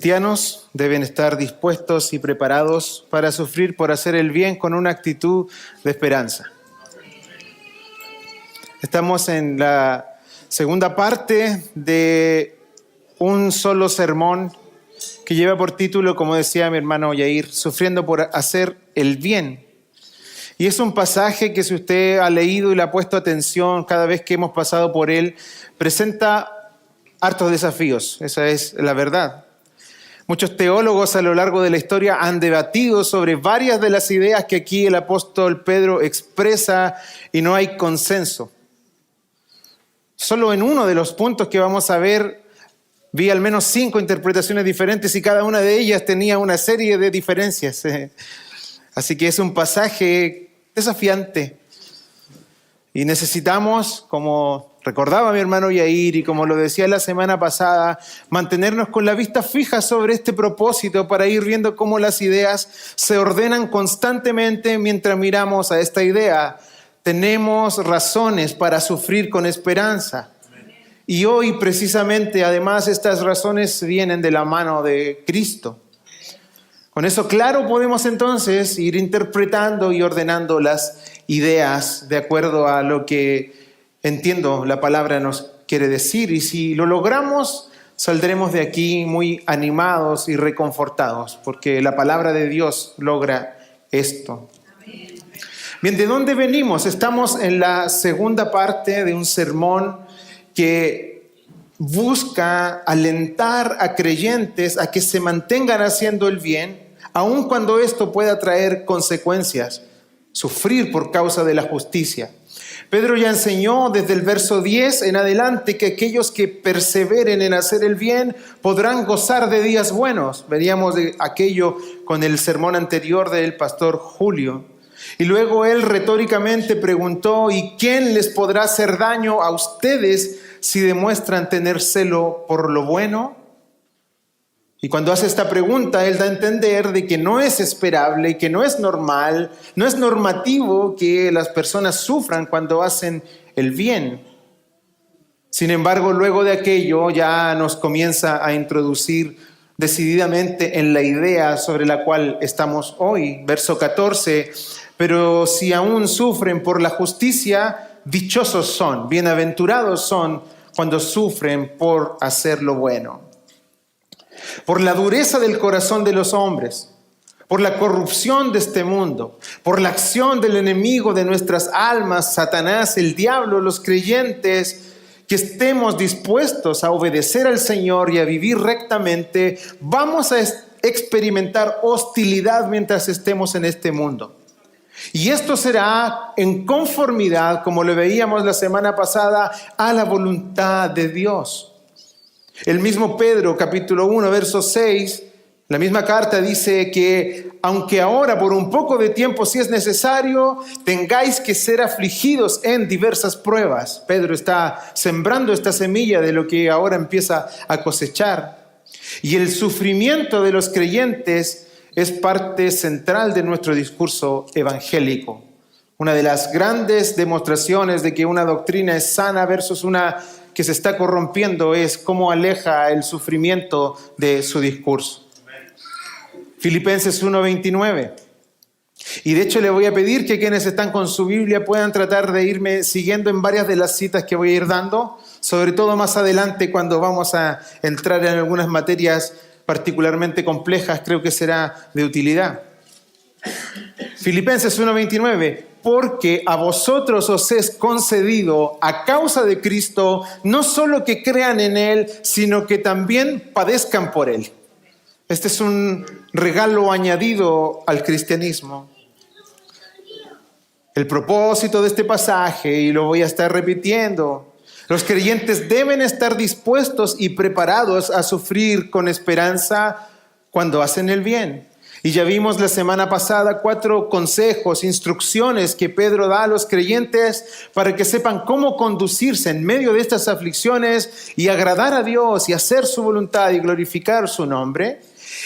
cristianos deben estar dispuestos y preparados para sufrir por hacer el bien con una actitud de esperanza. Estamos en la segunda parte de un solo sermón que lleva por título, como decía mi hermano Yair, Sufriendo por hacer el bien. Y es un pasaje que, si usted ha leído y le ha puesto atención cada vez que hemos pasado por él, presenta hartos desafíos. Esa es la verdad. Muchos teólogos a lo largo de la historia han debatido sobre varias de las ideas que aquí el apóstol Pedro expresa y no hay consenso. Solo en uno de los puntos que vamos a ver vi al menos 5 interpretaciones diferentes y cada una de ellas tenía una serie de diferencias. Así que es un pasaje desafiante y necesitamos, como recordaba mi hermano Yair y como lo decía la semana pasada, mantenernos con la vista fija sobre este propósito para ir viendo cómo las ideas se ordenan constantemente mientras miramos a esta idea. Tenemos razones para sufrir con esperanza. Y hoy precisamente, además, estas razones vienen de la mano de Cristo. Con eso claro podemos entonces ir interpretando y ordenando las ideas de acuerdo a lo que entiendo la palabra nos quiere decir. Y si lo logramos, saldremos de aquí muy animados y reconfortados, porque la palabra de Dios logra esto. Bien, ¿de dónde venimos? Estamos en la segunda parte de un sermón que busca alentar a creyentes a que se mantengan haciendo el bien, aun cuando esto pueda traer consecuencias, sufrir por causa de la justicia. Pedro ya enseñó desde el verso 10 en adelante que aquellos que perseveren en hacer el bien podrán gozar de días buenos. Veríamos de aquello con el sermón anterior del pastor Julio. Y luego él retóricamente preguntó: ¿y quién les podrá hacer daño a ustedes si demuestran tener celo por lo bueno? Y cuando hace esta pregunta, él da a entender de que no es esperable y que no es normal, no es normativo que las personas sufran cuando hacen el bien. Sin embargo, luego de aquello ya nos comienza a introducir decididamente en la idea sobre la cual estamos hoy. Verso 14, pero si aún sufren por la justicia, dichosos son, bienaventurados son cuando sufren por hacer lo bueno. Por la dureza del corazón de los hombres, por la corrupción de este mundo, por la acción del enemigo de nuestras almas, Satanás, el diablo, los creyentes, que estemos dispuestos a obedecer al Señor y a vivir rectamente, vamos a experimentar hostilidad mientras estemos en este mundo. Y esto será en conformidad, como lo veíamos la semana pasada, a la voluntad de Dios. El mismo Pedro, capítulo 1, verso 6, la misma carta dice que aunque ahora por un poco de tiempo, si es necesario, tengáis que ser afligidos en diversas pruebas. Pedro está sembrando esta semilla de lo que ahora empieza a cosechar. Y el sufrimiento de los creyentes es parte central de nuestro discurso evangélico. Una de las grandes demostraciones de que una doctrina es sana versus una que se está corrompiendo es cómo aleja el sufrimiento de su discurso. Filipenses 1:29. Y de hecho le voy a pedir que quienes están con su Biblia puedan tratar de irme siguiendo en varias de las citas que voy a ir dando, sobre todo más adelante cuando vamos a entrar en algunas materias particularmente complejas, creo que será de utilidad. Filipenses 1:29, porque a vosotros os es concedido a causa de Cristo, no solo que crean en Él, sino que también padezcan por Él. Este es un regalo añadido al cristianismo. El propósito de este pasaje, y lo voy a estar repitiendo, los creyentes deben estar dispuestos y preparados a sufrir con esperanza cuando hacen el bien. Y ya vimos la semana pasada 4 consejos, instrucciones que Pedro da a los creyentes para que sepan cómo conducirse en medio de estas aflicciones y agradar a Dios y hacer su voluntad y glorificar su nombre.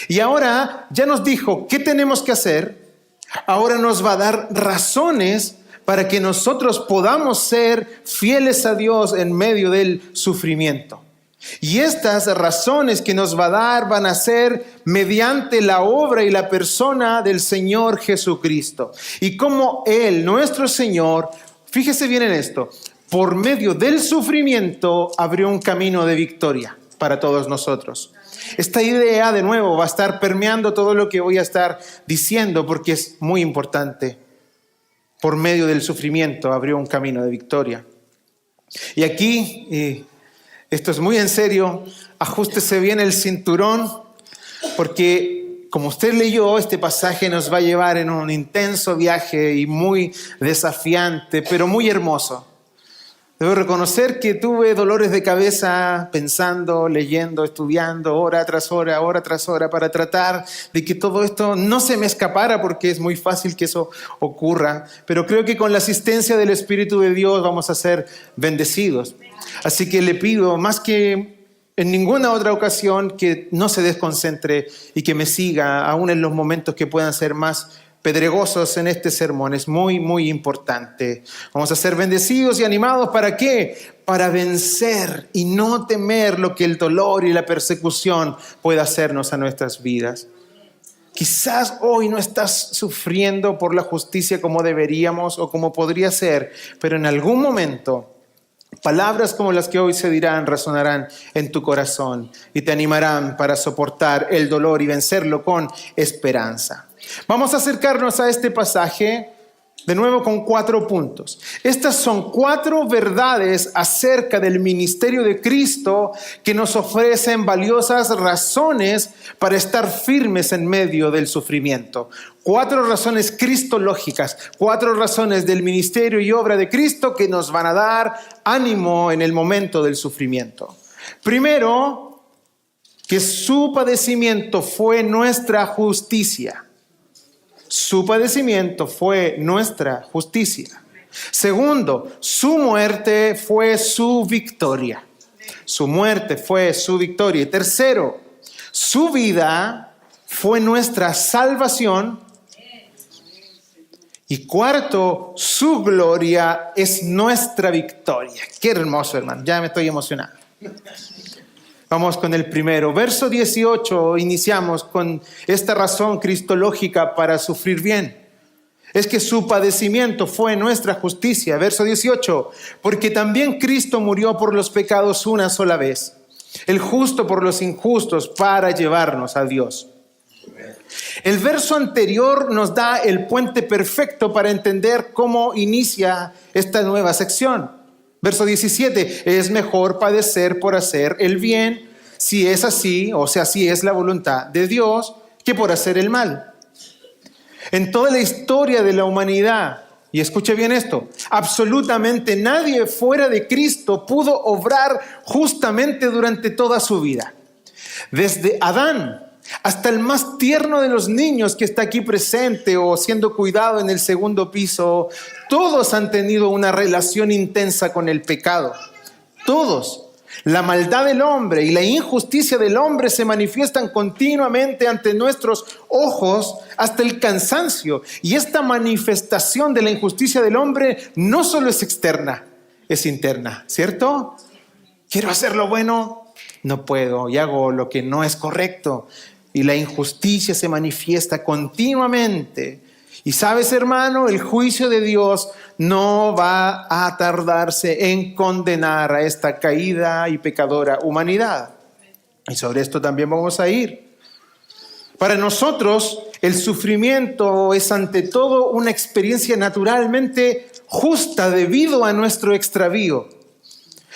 Y ahora ya nos dijo qué tenemos que hacer. Ahora nos va a dar razones para que nosotros podamos ser fieles a Dios en medio del sufrimiento. Y estas razones que nos va a dar van a ser mediante la obra y la persona del Señor Jesucristo. Y como Él, nuestro Señor, fíjese bien en esto, por medio del sufrimiento abrió un camino de victoria para todos nosotros. Esta idea, de nuevo, va a estar permeando todo lo que voy a estar diciendo porque es muy importante. Por medio del sufrimiento abrió un camino de victoria. Y aquí, esto es muy en serio, ajústese bien el cinturón, porque como usted leyó, este pasaje nos va a llevar en un intenso viaje y muy desafiante, pero muy hermoso. Debo reconocer que tuve dolores de cabeza pensando, leyendo, estudiando, hora tras hora, para tratar de que todo esto no se me escapara, porque es muy fácil que eso ocurra. Pero creo que con la asistencia del Espíritu de Dios vamos a ser bendecidos. Así que le pido, más que en ninguna otra ocasión, que no se desconcentre y que me siga, aún en los momentos que puedan ser más pedregosos en este sermón. Es muy, muy importante. Vamos a ser bendecidos y animados. ¿Para qué? Para vencer y no temer lo que el dolor y la persecución pueda hacernos a nuestras vidas. Quizás hoy no estás sufriendo por la justicia como deberíamos o como podría ser, pero en algún momento palabras como las que hoy se dirán resonarán en tu corazón y te animarán para soportar el dolor y vencerlo con esperanza. Vamos a acercarnos a este pasaje de nuevo con 4 puntos. Estas son 4 verdades acerca del ministerio de Cristo que nos ofrecen valiosas razones para estar firmes en medio del sufrimiento. 4 razones cristológicas, 4 razones del ministerio y obra de Cristo que nos van a dar ánimo en el momento del sufrimiento. Primero, que su padecimiento fue nuestra justicia. Su padecimiento fue nuestra justicia. Segundo, su muerte fue su victoria. Su muerte fue su victoria. Y tercero, su vida fue nuestra salvación. Y cuarto, su gloria es nuestra victoria. Qué hermoso, hermano. Ya me estoy emocionando. Vamos con el primero. Verso 18, iniciamos con esta razón cristológica para sufrir bien. Es que su padecimiento fue nuestra justicia. Verso 18, porque también Cristo murió por los pecados una sola vez, el justo por los injustos, para llevarnos a Dios. El verso anterior nos da el puente perfecto para entender cómo inicia esta nueva sección. Verso 17, es mejor padecer por hacer el bien, si es así, o sea, si es la voluntad de Dios, que por hacer el mal. En toda la historia de la humanidad, y escuche bien esto, absolutamente nadie fuera de Cristo pudo obrar justamente durante toda su vida. Desde Adán hasta el más tierno de los niños que está aquí presente o siendo cuidado en el segundo piso, todos han tenido una relación intensa con el pecado. Todos. La maldad del hombre y la injusticia del hombre se manifiestan continuamente ante nuestros ojos hasta el cansancio. Y esta manifestación de la injusticia del hombre no solo es externa, es interna, ¿cierto? Quiero hacer lo bueno, no puedo y hago lo que no es correcto. Y la injusticia se manifiesta continuamente. Y sabes, hermano, el juicio de Dios no va a tardarse en condenar a esta caída y pecadora humanidad. Y sobre esto también vamos a ir. Para nosotros, el sufrimiento es ante todo una experiencia naturalmente justa debido a nuestro extravío.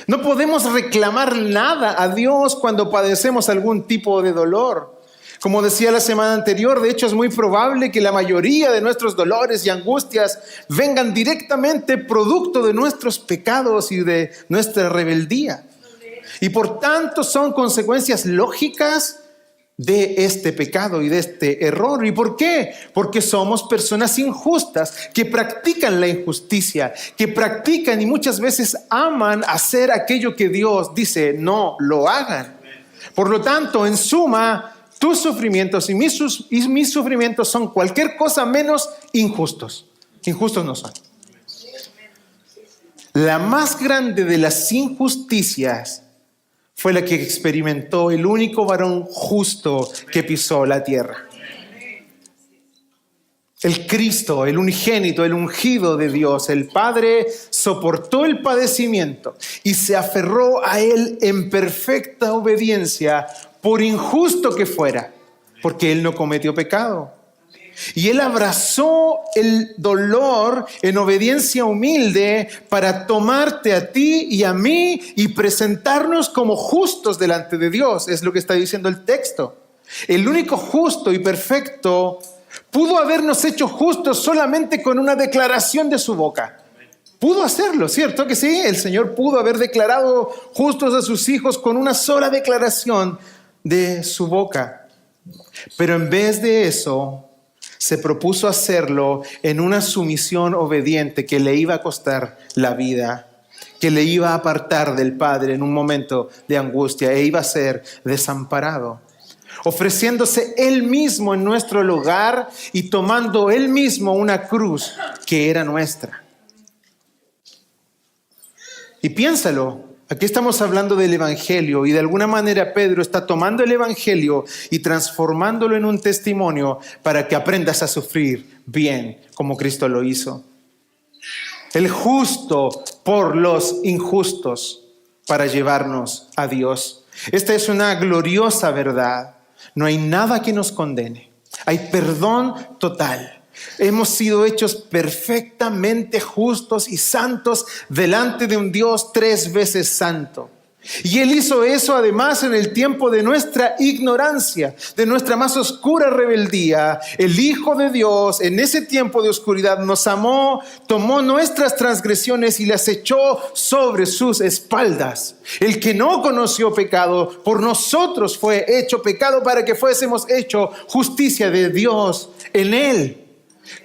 No podemos reclamar nada a Dios cuando padecemos algún tipo de dolor. Como decía la semana anterior, de hecho es muy probable que la mayoría de nuestros dolores y angustias vengan directamente producto de nuestros pecados y de nuestra rebeldía. Y por tanto son consecuencias lógicas de este pecado y de este error. ¿Y por qué? Porque somos personas injustas que practican la injusticia, que practican y muchas veces aman hacer aquello que Dios dice no lo hagan. Por lo tanto, en suma, tus sufrimientos y mis sufrimientos son cualquier cosa menos injustos. Injustos no son. La más grande de las injusticias fue la que experimentó el único varón justo que pisó la tierra. El Cristo, el unigénito, el ungido de Dios, el Padre, soportó el padecimiento y se aferró a Él en perfecta obediencia, por injusto que fuera, porque Él no cometió pecado. Y Él abrazó el dolor en obediencia humilde para tomarte a ti y a mí y presentarnos como justos delante de Dios. Es lo que está diciendo el texto. El único justo y perfecto pudo habernos hecho justos solamente con una declaración de su boca. Pudo hacerlo, ¿cierto que sí? El Señor pudo haber declarado justos a sus hijos con una sola declaración de su boca. Pero en vez de eso, se propuso hacerlo en una sumisión obediente que le iba a costar la vida, que le iba a apartar del Padre en un momento de angustia e iba a ser desamparado, ofreciéndose Él mismo en nuestro lugar y tomando Él mismo una cruz que era nuestra. Y piénsalo. Aquí estamos hablando del Evangelio y de alguna manera Pedro está tomando el Evangelio y transformándolo en un testimonio para que aprendas a sufrir bien como Cristo lo hizo. El justo por los injustos para llevarnos a Dios. Esta es una gloriosa verdad. No hay nada que nos condene. Hay perdón total. Hemos sido hechos perfectamente justos y santos delante de un Dios 3 veces santo. Y Él hizo eso además en el tiempo de nuestra ignorancia, de nuestra más oscura rebeldía. El Hijo de Dios en ese tiempo de oscuridad nos amó, tomó nuestras transgresiones y las echó sobre sus espaldas. El que no conoció pecado, por nosotros fue hecho pecado para que fuésemos hecho justicia de Dios en Él.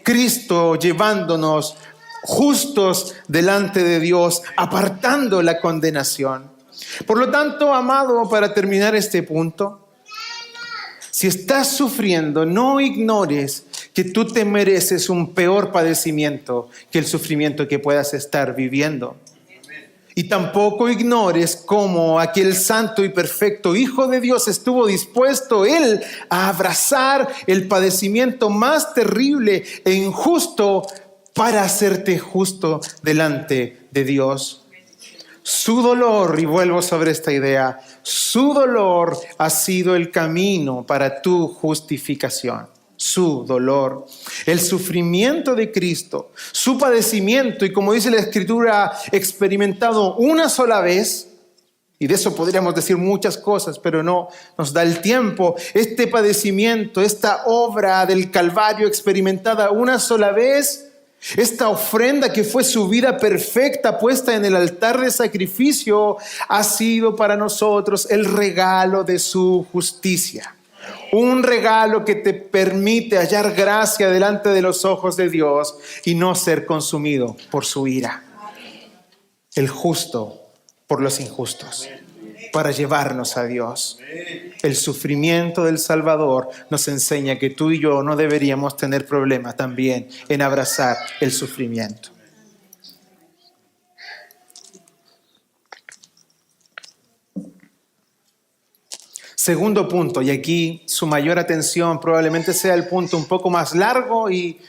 Cristo llevándonos justos delante de Dios, apartando la condenación. Por lo tanto, amado, para terminar este punto, si estás sufriendo, no ignores que tú te mereces un peor padecimiento que el sufrimiento que puedas estar viviendo. Y tampoco ignores cómo aquel santo y perfecto Hijo de Dios estuvo dispuesto Él a abrazar el padecimiento más terrible e injusto para hacerte justo delante de Dios. Su dolor, y vuelvo sobre esta idea, su dolor ha sido el camino para tu justificación. Su dolor, el sufrimiento de Cristo, su padecimiento y, como dice la Escritura, experimentado una sola vez, y de eso podríamos decir muchas cosas, pero no nos da el tiempo. Este padecimiento, esta obra del Calvario experimentada una sola vez, esta ofrenda que fue su vida perfecta puesta en el altar de sacrificio, ha sido para nosotros el regalo de su justicia. Un regalo que te permite hallar gracia delante de los ojos de Dios y no ser consumido por su ira. El justo por los injustos, para llevarnos a Dios. El sufrimiento del Salvador nos enseña que tú y yo no deberíamos tener problema también en abrazar el sufrimiento. Segundo punto, y aquí su mayor atención probablemente sea el punto un poco más largo y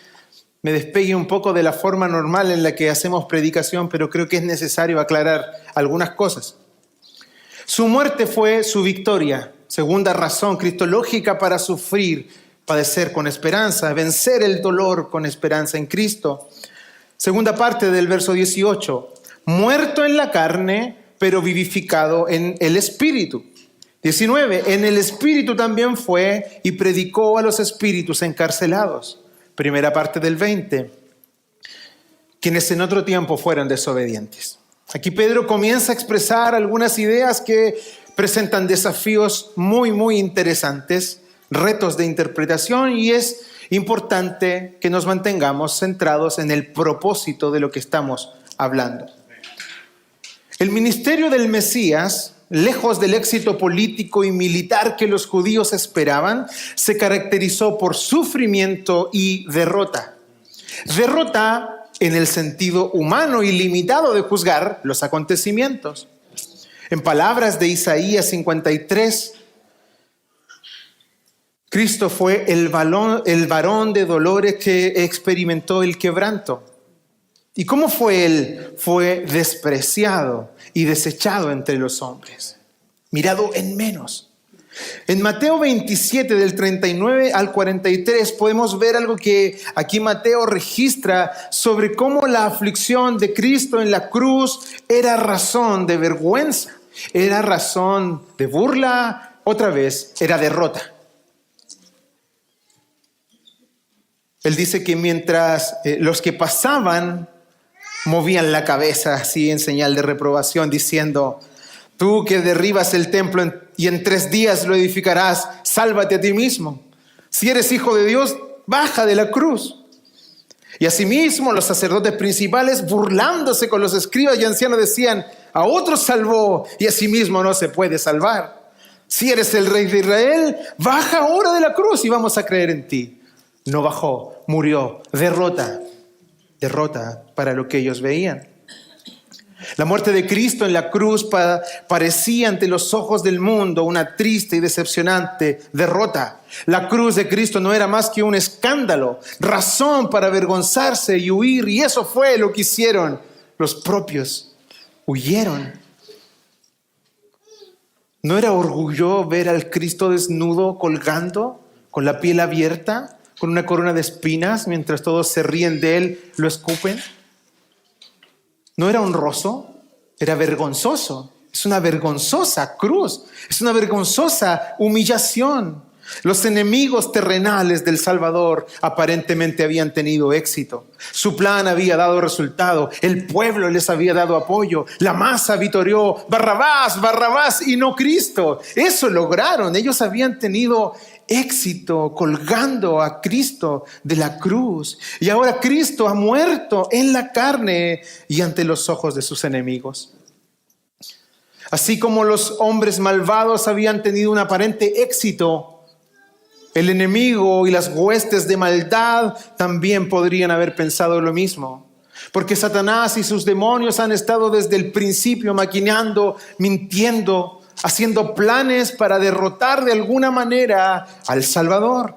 me despegue un poco de la forma normal en la que hacemos predicación, pero creo que es necesario aclarar algunas cosas. Su muerte fue su victoria. Segunda razón cristológica para sufrir, padecer con esperanza, vencer el dolor con esperanza en Cristo. Segunda parte del verso 18, muerto en la carne, pero vivificado en el Espíritu. 19, en el Espíritu también fue y predicó a los espíritus encarcelados. Primera parte del 20, quienes en otro tiempo fueron desobedientes. Aquí Pedro comienza a expresar algunas ideas que presentan desafíos muy, muy interesantes, retos de interpretación, y es importante que nos mantengamos centrados en el propósito de lo que estamos hablando. El ministerio del Mesías, lejos del éxito político y militar que los judíos esperaban, se caracterizó por sufrimiento y derrota. Derrota en el sentido humano y limitado de juzgar los acontecimientos. En palabras de Isaías 53, Cristo fue el varón de dolores que experimentó el quebranto. ¿Y cómo fue él? Fue despreciado y desechado entre los hombres, mirado en menos. En Mateo 27, del 39 al 43, podemos ver algo que aquí Mateo registra sobre cómo la aflicción de Cristo en la cruz era razón de vergüenza, era razón de burla, otra vez era derrota. Él dice que mientras los que pasaban movían la cabeza así en señal de reprobación, diciendo: tú que derribas el templo y en 3 días lo edificarás, sálvate a ti mismo. Si eres hijo de Dios, baja de la cruz. Y asimismo los sacerdotes principales, burlándose con los escribas y ancianos, decían: a otros salvó y a sí mismo no se puede salvar. Si eres el rey de Israel, baja ahora de la cruz y vamos a creer en ti. No bajó, murió, derrota para lo que ellos veían. La muerte de Cristo en la cruz parecía ante los ojos del mundo una triste y decepcionante derrota. La cruz de Cristo no era más que un escándalo, razón para avergonzarse y huir, y eso fue lo que hicieron los propios. Huyeron. ¿No era orgullo ver al Cristo desnudo colgando, con la piel abierta, con una corona de espinas, mientras todos se ríen de él, lo escupen? ¿No era honroso? Era vergonzoso. Es una vergonzosa cruz. Es una vergonzosa humillación. Los enemigos terrenales del Salvador aparentemente habían tenido éxito. Su plan había dado resultado. El pueblo les había dado apoyo. La masa vitorió: Barrabás, Barrabás y no Cristo. Eso lograron. Ellos habían tenido éxito colgando a Cristo de la cruz. Y ahora Cristo ha muerto en la carne y ante los ojos de sus enemigos. Así como los hombres malvados habían tenido un aparente éxito, el enemigo y las huestes de maldad también podrían haber pensado lo mismo. Porque Satanás y sus demonios han estado desde el principio maquinando, mintiendo, haciendo planes para derrotar de alguna manera al Salvador.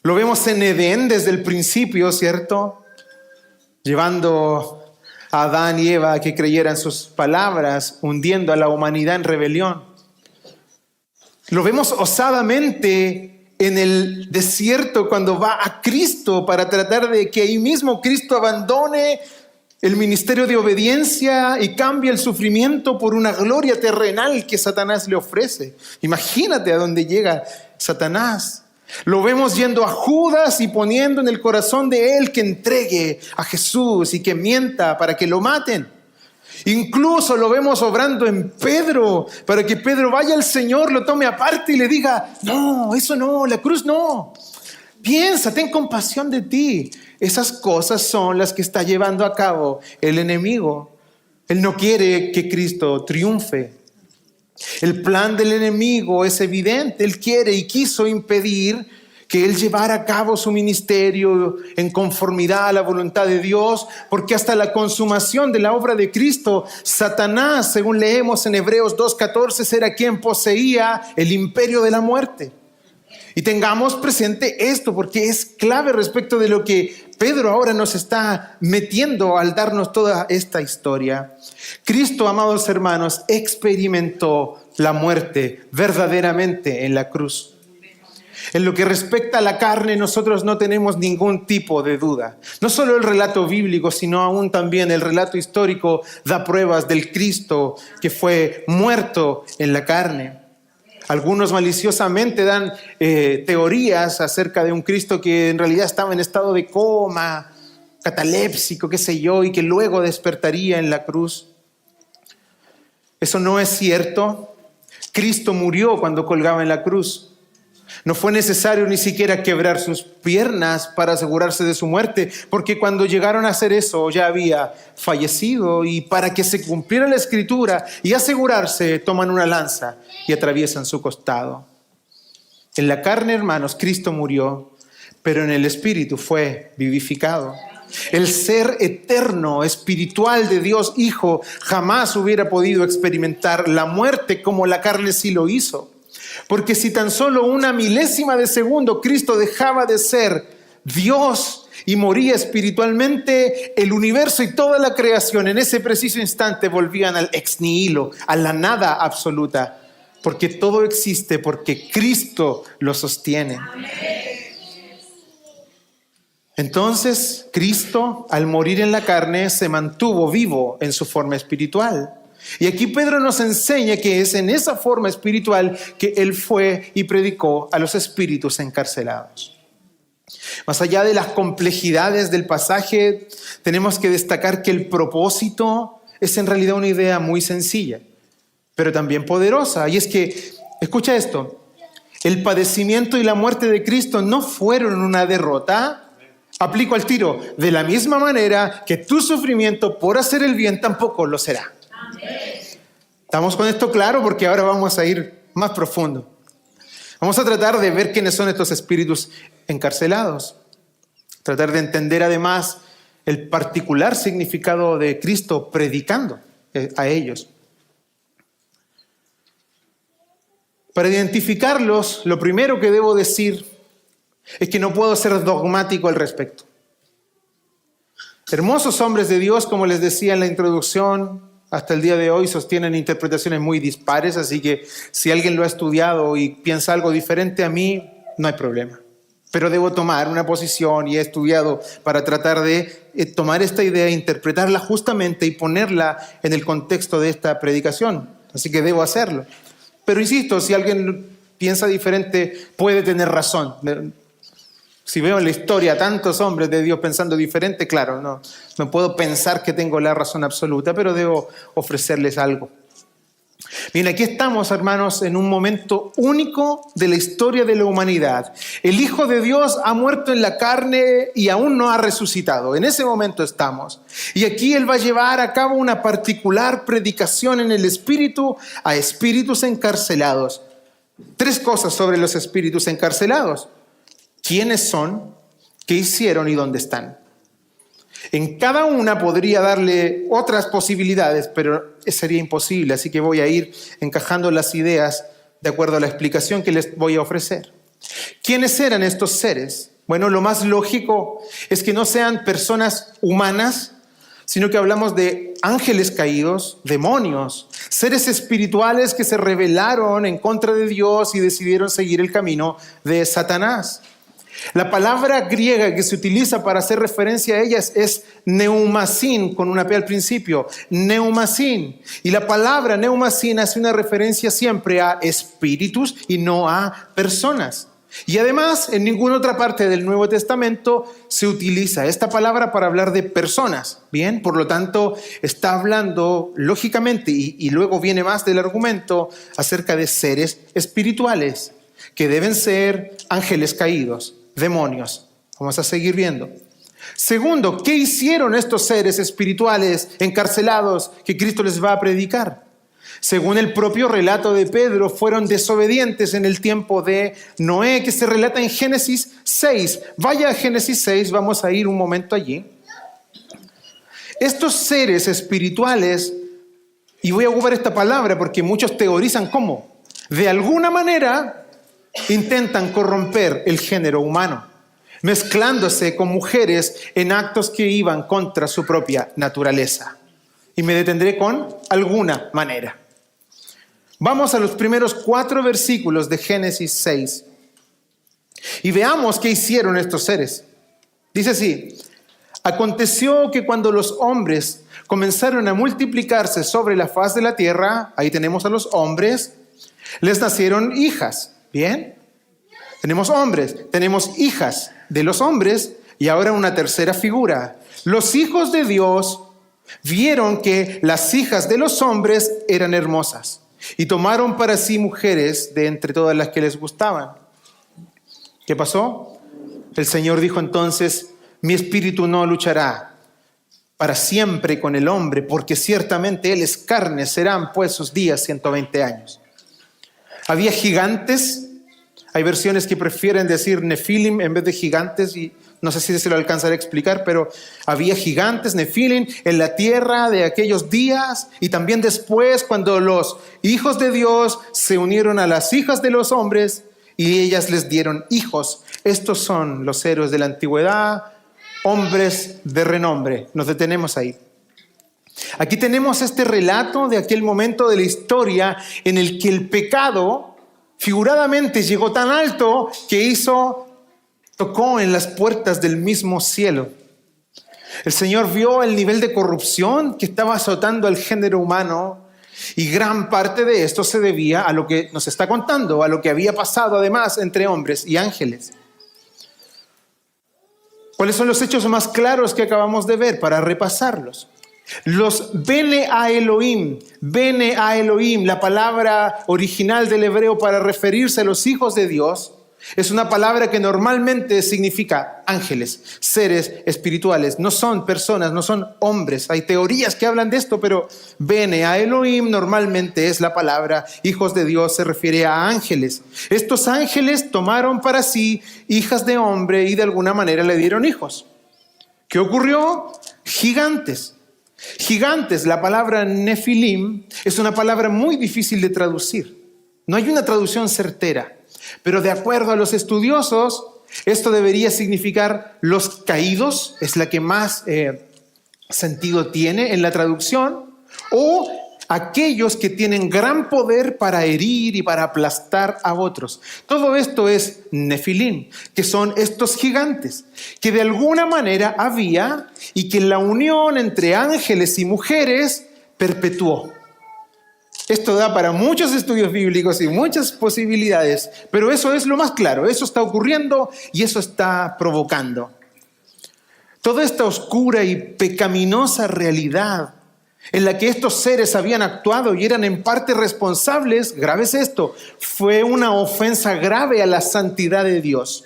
Lo vemos en Edén desde el principio, ¿cierto? Llevando a Adán y Eva a que creyeran sus palabras, hundiendo a la humanidad en rebelión. Lo vemos osadamente en el desierto cuando va a Cristo para tratar de que ahí mismo Cristo abandone el ministerio de obediencia y cambia el sufrimiento por una gloria terrenal que Satanás le ofrece. Imagínate a dónde llega Satanás. Lo vemos yendo a Judas y poniendo en el corazón de él que entregue a Jesús y que mienta para que lo maten. Incluso lo vemos obrando en Pedro para que Pedro vaya al Señor, lo tome aparte y le diga: no, eso no, la cruz no. Piensa, ten compasión de ti. Esas cosas son las que está llevando a cabo el enemigo. Él no quiere que Cristo triunfe. El plan del enemigo es evidente. Él quiere y quiso impedir que él llevara a cabo su ministerio en conformidad a la voluntad de Dios, porque hasta la consumación de la obra de Cristo, Satanás, según leemos en Hebreos 2:14, era quien poseía el imperio de la muerte. Y tengamos presente esto porque es clave respecto de lo que Pedro ahora nos está metiendo al darnos toda esta historia. Cristo, amados hermanos, experimentó la muerte verdaderamente en la cruz. En lo que respecta a la carne, nosotros no tenemos ningún tipo de duda. No solo el relato bíblico, sino aún también el relato histórico da pruebas del Cristo que fue muerto en la carne. Algunos maliciosamente dan teorías acerca de un Cristo que en realidad estaba en estado de coma, catalépsico, qué sé yo, y que luego despertaría en la cruz. Eso no es cierto. Cristo murió cuando colgaba en la cruz. No fue necesario ni siquiera quebrar sus piernas para asegurarse de su muerte, porque cuando llegaron a hacer eso ya había fallecido, y para que se cumpliera la escritura y asegurarse, toman una lanza y atraviesan su costado. En la carne, hermanos, Cristo murió, pero en el espíritu fue vivificado. El ser eterno, espiritual de Dios Hijo jamás hubiera podido experimentar la muerte como la carne sí lo hizo. Porque si tan solo una milésima de segundo Cristo dejaba de ser Dios y moría espiritualmente, el universo y toda la creación en ese preciso instante volvían al ex nihilo, a la nada absoluta. Porque todo existe porque Cristo lo sostiene. Entonces, Cristo, al morir en la carne, se mantuvo vivo en su forma espiritual. Y aquí Pedro nos enseña que es en esa forma espiritual que Él fue y predicó a los espíritus encarcelados. Más allá de las complejidades del pasaje, tenemos que destacar que el propósito es en realidad una idea muy sencilla, pero también poderosa. Y es que, escucha esto, el padecimiento y la muerte de Cristo no fueron una derrota. Aplico al tiro, de la misma manera que tu sufrimiento por hacer el bien tampoco lo será. ¿Estamos con esto claro? Porque ahora vamos a ir más profundo. Vamos a tratar de ver quiénes son estos espíritus encarcelados. Tratar de entender además el particular significado de Cristo predicando a ellos. Para identificarlos, lo primero que debo decir es que no puedo ser dogmático al respecto. Hermosos hombres de Dios, como les decía en la introducción, hasta el día de hoy sostienen interpretaciones muy dispares, así que si alguien lo ha estudiado y piensa algo diferente a mí, no hay problema. Pero debo tomar una posición y he estudiado para tratar de tomar esta idea, interpretarla justamente y ponerla en el contexto de esta predicación. Así que debo hacerlo. Pero insisto, si alguien piensa diferente, puede tener razón. Si veo en la historia tantos hombres de Dios pensando diferente, claro, no puedo pensar que tengo la razón absoluta, pero debo ofrecerles algo. Bien, aquí estamos, hermanos, en un momento único de la historia de la humanidad. El Hijo de Dios ha muerto en la carne y aún no ha resucitado. En ese momento estamos. Y aquí Él va a llevar a cabo una particular predicación en el Espíritu a espíritus encarcelados. 3 cosas sobre los espíritus encarcelados. ¿Quiénes son? ¿Qué hicieron y dónde están? En cada una podría darle otras posibilidades, pero sería imposible, así que voy a ir encajando las ideas de acuerdo a la explicación que les voy a ofrecer. ¿Quiénes eran estos seres? Bueno, lo más lógico es que no sean personas humanas, sino que hablamos de ángeles caídos, demonios, seres espirituales que se rebelaron en contra de Dios y decidieron seguir el camino de Satanás. La palabra griega que se utiliza para hacer referencia a ellas es neumasin, con una P al principio, neumasin. Y la palabra neumasin hace una referencia siempre a espíritus y no a personas. Y además, en ninguna otra parte del Nuevo Testamento se utiliza esta palabra para hablar de personas. Bien, por lo tanto, está hablando lógicamente, y luego viene más del argumento, acerca de seres espirituales, que deben ser ángeles caídos, demonios. Vamos a seguir viendo. Segundo, ¿qué hicieron estos seres espirituales encarcelados que Cristo les va a predicar? Según el propio relato de Pedro, fueron desobedientes en el tiempo de Noé, que se relata en Génesis 6. Vaya a Génesis 6, vamos a ir un momento allí. Estos seres espirituales, y voy a ocupar esta palabra porque muchos teorizan cómo, de alguna manera intentan corromper el género humano, mezclándose con mujeres en actos que iban contra su propia naturaleza. Y me detendré con alguna manera. Vamos a los primeros 4 versículos de Génesis 6 y veamos qué hicieron estos seres. Dice así: aconteció que cuando los hombres comenzaron a multiplicarse sobre la faz de la tierra, ahí tenemos a los hombres, les nacieron hijas. Bien, tenemos hombres, tenemos hijas de los hombres y ahora una tercera figura. Los hijos de Dios vieron que las hijas de los hombres eran hermosas y tomaron para sí mujeres de entre todas las que les gustaban. ¿Qué pasó? El Señor dijo entonces: mi espíritu no luchará para siempre con el hombre, porque ciertamente él es carne, serán pues sus días 120 años. Había gigantes, hay versiones que prefieren decir nefilim en vez de gigantes, y No sé si se lo alcanzaré a explicar, pero había gigantes, nefilim, en la tierra de aquellos días y también después cuando los hijos de Dios se unieron a las hijas de los hombres y ellas les dieron hijos. Estos son los héroes de la antigüedad, hombres de renombre. Nos detenemos ahí. Aquí tenemos este relato de aquel momento de la historia en el que el pecado figuradamente llegó tan alto que tocó en las puertas del mismo cielo. El Señor vio el nivel de corrupción que estaba azotando al género humano y gran parte de esto se debía a lo que nos está contando, a lo que había pasado además entre hombres y ángeles. ¿Cuáles son los hechos más claros que acabamos de ver para repasarlos? Los Bene a Elohim, la palabra original del hebreo para referirse a los hijos de Dios, es una palabra que normalmente significa ángeles, seres espirituales. No son personas, no son hombres. Hay teorías que hablan de esto, pero Bene a Elohim normalmente es la palabra hijos de Dios, se refiere a ángeles. Estos ángeles tomaron para sí hijas de hombre y de alguna manera le dieron hijos. ¿Qué ocurrió? Gigantes. Gigantes, la palabra nefilim es una palabra muy difícil de traducir. No hay una traducción certera, pero de acuerdo a los estudiosos, esto debería significar los caídos, es la que más sentido tiene en la traducción, o aquellos que tienen gran poder para herir y para aplastar a otros. Todo esto es nefilim, que son estos gigantes, que de alguna manera había y que la unión entre ángeles y mujeres perpetuó. Esto da para muchos estudios bíblicos y muchas posibilidades, pero eso es lo más claro, eso está ocurriendo y eso está provocando. Toda esta oscura y pecaminosa realidad en la que estos seres habían actuado y eran en parte responsables, grave es esto, fue una ofensa grave a la santidad de Dios.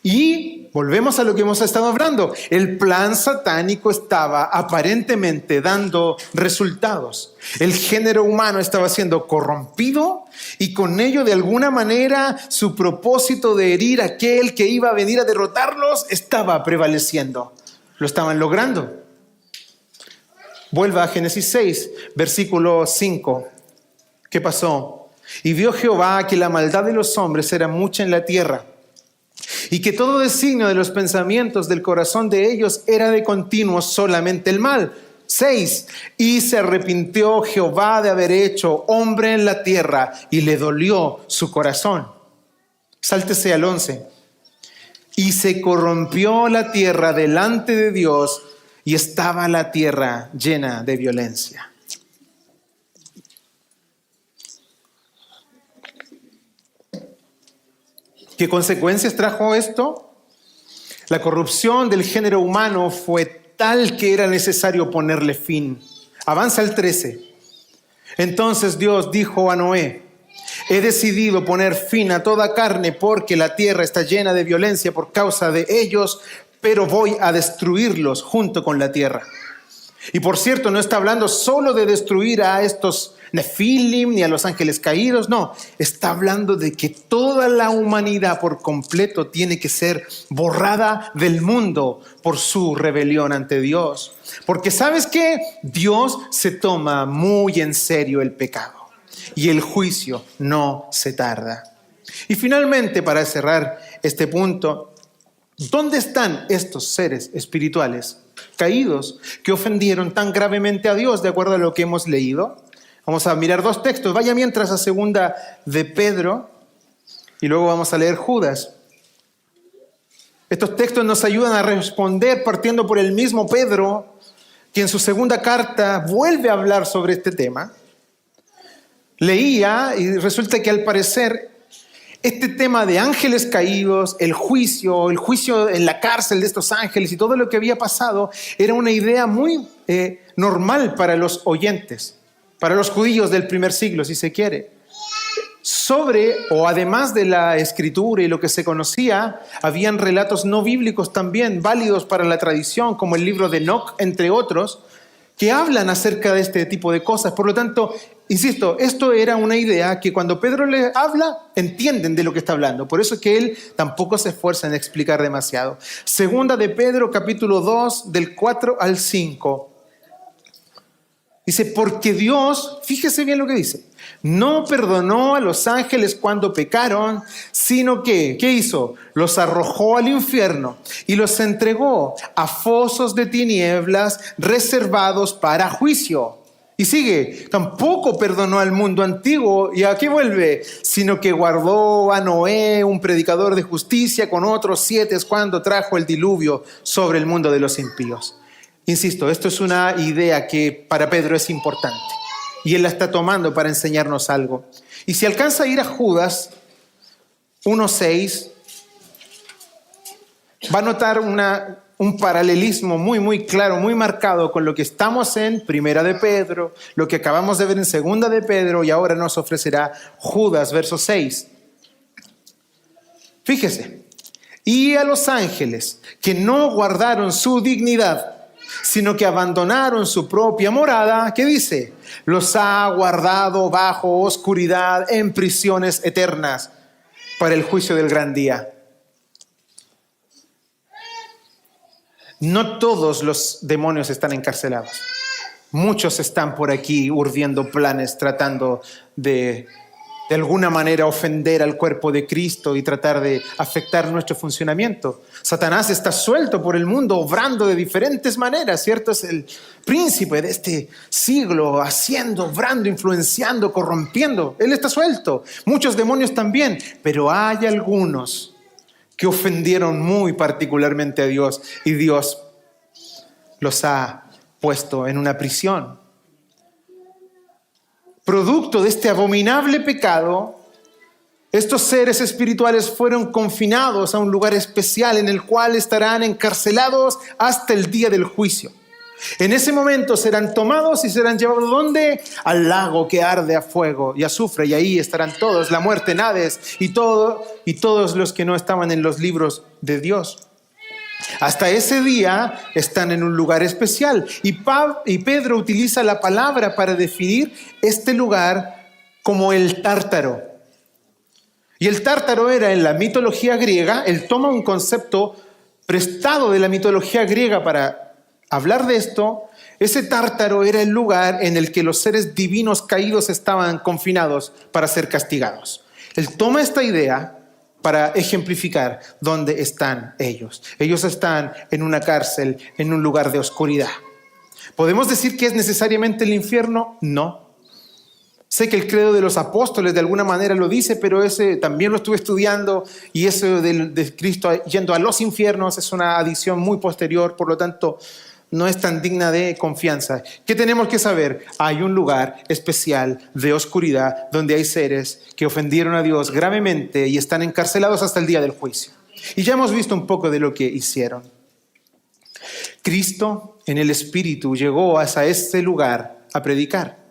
Y volvemos a lo que hemos estado hablando. El plan satánico estaba aparentemente dando resultados. El género humano estaba siendo corrompido y con ello de alguna manera su propósito de herir a aquel que iba a venir a derrotarlos estaba prevaleciendo. Lo estaban logrando. Vuelva a Génesis 6, versículo 5. ¿Qué pasó? Y vio Jehová que la maldad de los hombres era mucha en la tierra, y que todo designio de los pensamientos del corazón de ellos era de continuo solamente el mal. 6. Y se arrepintió Jehová de haber hecho hombre en la tierra, y le dolió su corazón. Sáltese al 11. Y se corrompió la tierra delante de Dios, y estaba la tierra llena de violencia. ¿Qué consecuencias trajo esto? La corrupción del género humano fue tal que era necesario ponerle fin. Avanza el 13. Entonces Dios dijo a Noé: he decidido poner fin a toda carne porque la tierra está llena de violencia por causa de ellos, pero voy a destruirlos junto con la tierra. Y por cierto, no está hablando solo de destruir a estos nefilim ni a los ángeles caídos, no. Está hablando de que toda la humanidad por completo tiene que ser borrada del mundo por su rebelión ante Dios. Porque ¿sabes qué? Dios se toma muy en serio el pecado y el juicio no se tarda. Y finalmente, para cerrar este punto, ¿dónde están estos seres espirituales caídos que ofendieron tan gravemente a Dios de acuerdo a lo que hemos leído? Vamos a mirar dos textos. Vaya mientras a segunda de Pedro y luego vamos a leer Judas. Estos textos nos ayudan a responder partiendo por el mismo Pedro, que en su segunda carta vuelve a hablar sobre este tema. Leía y resulta que al parecer este tema de ángeles caídos, el juicio en la cárcel de estos ángeles y todo lo que había pasado era una idea muy normal para los oyentes, para los judíos del primer siglo, si se quiere. Sobre o además de la escritura y lo que se conocía, habían relatos no bíblicos también válidos para la tradición, como el libro de Enoc, entre otros, que hablan acerca de este tipo de cosas. Por lo tanto, insisto, esto era una idea que cuando Pedro le habla, entienden de lo que está hablando. Por eso es que él tampoco se esfuerza en explicar demasiado. Segunda de Pedro, capítulo 2, del 4 al 5. Dice, porque Dios, fíjese bien lo que dice, no perdonó a los ángeles cuando pecaron, sino que, ¿qué hizo? Los arrojó al infierno y los entregó a fosos de tinieblas reservados para juicio. Y sigue, tampoco perdonó al mundo antiguo, y aquí vuelve, sino que guardó a Noé, un predicador de justicia, con otros 7 cuando trajo el diluvio sobre el mundo de los impíos. Insisto, esto es una idea que para Pedro es importante y él la está tomando para enseñarnos algo. Y si alcanza a ir a Judas 1:6, va a notar un paralelismo muy claro, muy marcado con lo que estamos en Primera de Pedro, lo que acabamos de ver en Segunda de Pedro y ahora nos ofrecerá Judas, verso 6. Fíjese, y a los ángeles que no guardaron su dignidad, sino que abandonaron su propia morada, ¿qué dice? Los ha guardado bajo oscuridad en prisiones eternas para el juicio del gran día. No todos los demonios están encarcelados. Muchos están por aquí urdiendo planes, tratando de alguna manera ofender al cuerpo de Cristo y tratar de afectar nuestro funcionamiento. Satanás está suelto por el mundo, obrando de diferentes maneras, ¿cierto? Es el príncipe de este siglo, haciendo, obrando, influenciando, corrompiendo. Él está suelto. Muchos demonios también, pero hay algunos que ofendieron muy particularmente a Dios y Dios los ha puesto en una prisión. Producto de este abominable pecado, estos seres espirituales fueron confinados a un lugar especial en el cual estarán encarcelados hasta el día del juicio. En ese momento serán tomados y serán llevados ¿dónde? Al lago que arde a fuego y azufre, y ahí estarán todos, la muerte en Hades y todos los que no estaban en los libros de Dios. Hasta ese día están en un lugar especial y Pedro utiliza la palabra para definir este lugar como el Tártaro. Y el Tártaro era en la mitología griega, él toma un concepto prestado de la mitología griega para hablar de esto. Ese Tártaro era el lugar en el que los seres divinos caídos estaban confinados para ser castigados. Él toma esta idea para ejemplificar dónde están ellos. Ellos están en una cárcel, en un lugar de oscuridad. ¿Podemos decir que es necesariamente el infierno? No. Sé que el credo de los apóstoles de alguna manera lo dice, pero ese también lo estuve estudiando y eso de Cristo yendo a los infiernos es una adición muy posterior, por lo tanto no es tan digna de confianza. ¿Qué tenemos que saber? Hay un lugar especial de oscuridad donde hay seres que ofendieron a Dios gravemente y están encarcelados hasta el día del juicio. Y ya hemos visto un poco de lo que hicieron. Cristo en el Espíritu llegó hasta este lugar a predicar.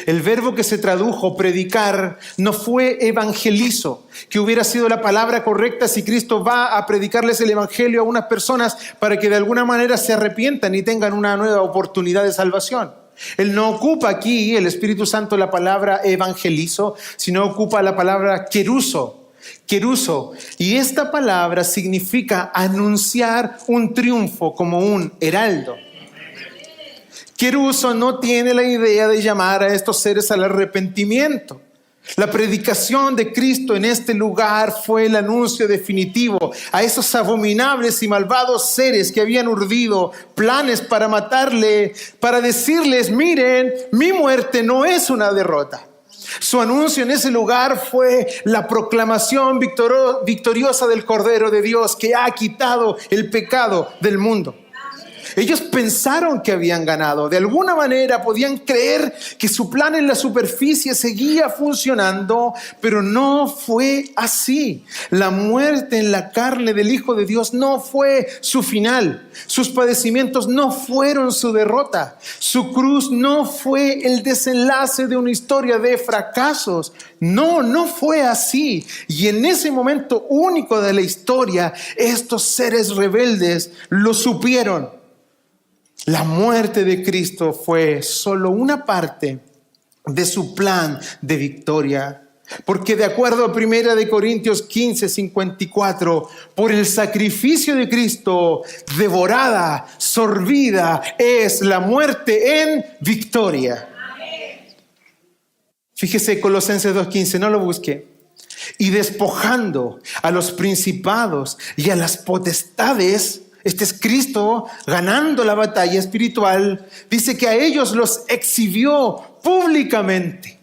El verbo que se tradujo predicar no fue evangelizo, que hubiera sido la palabra correcta si Cristo va a predicarles el evangelio a unas personas para que de alguna manera se arrepientan y tengan una nueva oportunidad de salvación. Él no ocupa aquí, el Espíritu Santo, la palabra evangelizo, sino ocupa la palabra keruso. Y esta palabra significa anunciar un triunfo como un heraldo. Keruso no tiene la idea de llamar a estos seres al arrepentimiento. La predicación de Cristo en este lugar fue el anuncio definitivo a esos abominables y malvados seres que habían urdido planes para matarle, para decirles, miren, mi muerte no es una derrota. Su anuncio en ese lugar fue la proclamación victoriosa del Cordero de Dios que ha quitado el pecado del mundo. Ellos pensaron que habían ganado. De alguna manera podían creer que su plan en la superficie seguía funcionando, pero no fue así. La muerte en la carne del Hijo de Dios no fue su final. Sus padecimientos no fueron su derrota. Su cruz no fue el desenlace de una historia de fracasos. No fue así. Y en ese momento único de la historia, estos seres rebeldes lo supieron. La muerte de Cristo fue solo una parte de su plan de victoria. Porque de acuerdo a 1 Corintios 15:54, por el sacrificio de Cristo, devorada, sorbida es la muerte en victoria. Fíjese Colosenses 2:15, no lo busque. Y despojando a los principados y a las potestades, este es Cristo ganando la batalla espiritual, dice que a ellos los exhibió públicamente.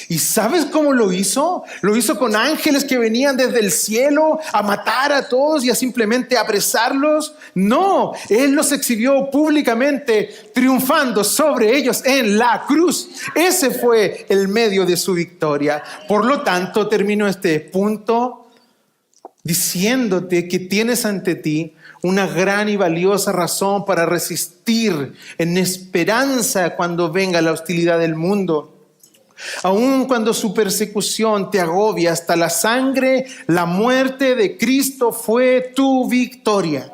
¿Y sabes cómo lo hizo? Lo hizo con ángeles que venían desde el cielo a matar a todos y a simplemente apresarlos. No, Él los exhibió públicamente, triunfando sobre ellos en la cruz. Ese fue el medio de su victoria. Por lo tanto, termino este punto diciéndote que tienes ante ti una gran y valiosa razón para resistir en esperanza cuando venga la hostilidad del mundo. Aun cuando su persecución te agobia hasta la sangre, la muerte de Cristo fue tu victoria.